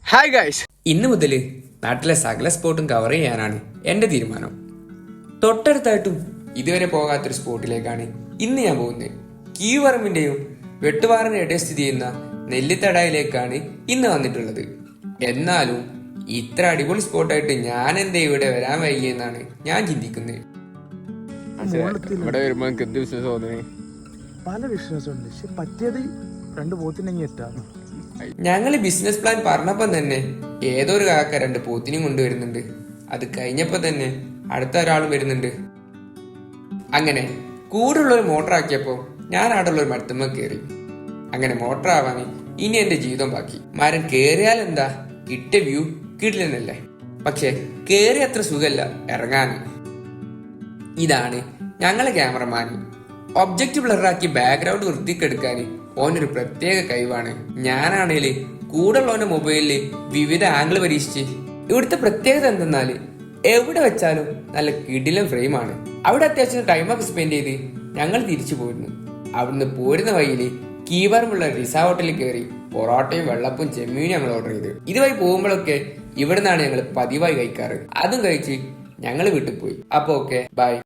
Hi guys, ഇന്ന് മുതൽ നാട്ടിലെ സകല സ്പോട്ടും കവർ ചെയ്യാനാണ് എൻ്റെ തീരുമാനം. തൊട്ടടുത്തായിട്ടും ഇതുവരെ പോകാത്തൊരു സ്പോട്ടിലേക്കാണ് ഇന്ന് ഞാൻ പോകുന്നത്. കീവറമ്പിന്റെയും വെട്ടുപാറിന്റെ ഇടയിൽ സ്ഥിതി ചെയ്യുന്ന നെല്ലിത്തടായിലേക്കാണ് ഇന്ന് വന്നിട്ടുള്ളത്. എന്നാലും ഇത്ര അടിപൊളി സ്പോട്ടായിട്ട് ഞാൻ എന്താ ഇവിടെ വരാൻ വൈകിയെന്നാണ് ഞാൻ ചിന്തിക്കുന്നത്. ഇവിടെ വരുമ്പോ എന്ത് ബിസിനസ് തോന്നുന്നേ? പല ബിസിനസ്സുണ്ട്, പക്ഷെ പറ്റിയത് 2 പോത്തിനെങ്കിൽ എത്താം. ഞങ്ങള് ബിസിനസ് പ്ലാൻ പറഞ്ഞപ്പോ തന്നെ ഏതൊരു കാക്ക 2 പോത്തിനെയും കൊണ്ടുവരുന്നുണ്ട്. അത് കഴിഞ്ഞപ്പോ തന്നെ അടുത്ത ഒരാളും വരുന്നുണ്ട്. അങ്ങനെ കൂടുള്ളൊരു മോട്ടർ ആക്കിയപ്പോ ഞാൻ അവിടെയുള്ള ഒരു മരത്തുമ്മ കയറി. അങ്ങനെ മോട്ടർ ആവാൻ ഇനി എന്റെ ജീവിതം ബാക്കി. മരം കേറിയാൽ എന്താ, കിട്ടിയ വ്യൂ കിട്ടില്ലെന്നല്ലേ. പക്ഷെ കേറി അത്ര സുഖല്ല ഇറങ്ങാന്. ഇതാണ് ഞങ്ങളെ ക്യാമറമാൻ. ഒബ്ജക്റ്റ് ബ്ലറാക്കി ബാക്ക്ഗ്രൗണ്ട് വൃത്തിക്കെടുക്കാൻ ഓനൊരു പ്രത്യേക കഴിവാണ്. ഞാനാണേല് കൂടുള്ളവന്റെ മൊബൈലില് വിവിധ ആംഗിൾ പരീക്ഷിച്ച്. ഇവിടുത്തെ പ്രത്യേകത എന്തെന്നാല് എവിടെ വെച്ചാലും നല്ല കിടിലൻ ഫ്രെയിമാണ്. അവിടെ അത്യാവശ്യം ടൈമൊക്കെ സ്പെൻഡ് ചെയ്ത് ഞങ്ങൾ തിരിച്ചു പോയിരുന്നു. അവിടുന്ന് പോരുന്ന വഴിയില് കീവറമുള്ള റിസ ഹോട്ടലിൽ കയറി പൊറോട്ടയും വെള്ളപ്പും ചെമ്മീനും ഞങ്ങൾ ഓർഡർ ചെയ്ത്. ഇതുവഴി പോകുമ്പോഴൊക്കെ ഇവിടെ നിന്നാണ് ഞങ്ങൾ പതിവായി കഴിക്കാറ്. അതും കഴിച്ച് ഞങ്ങൾ വീട്ടിൽ പോയി. അപ്പൊ ഓക്കെ, ബൈ.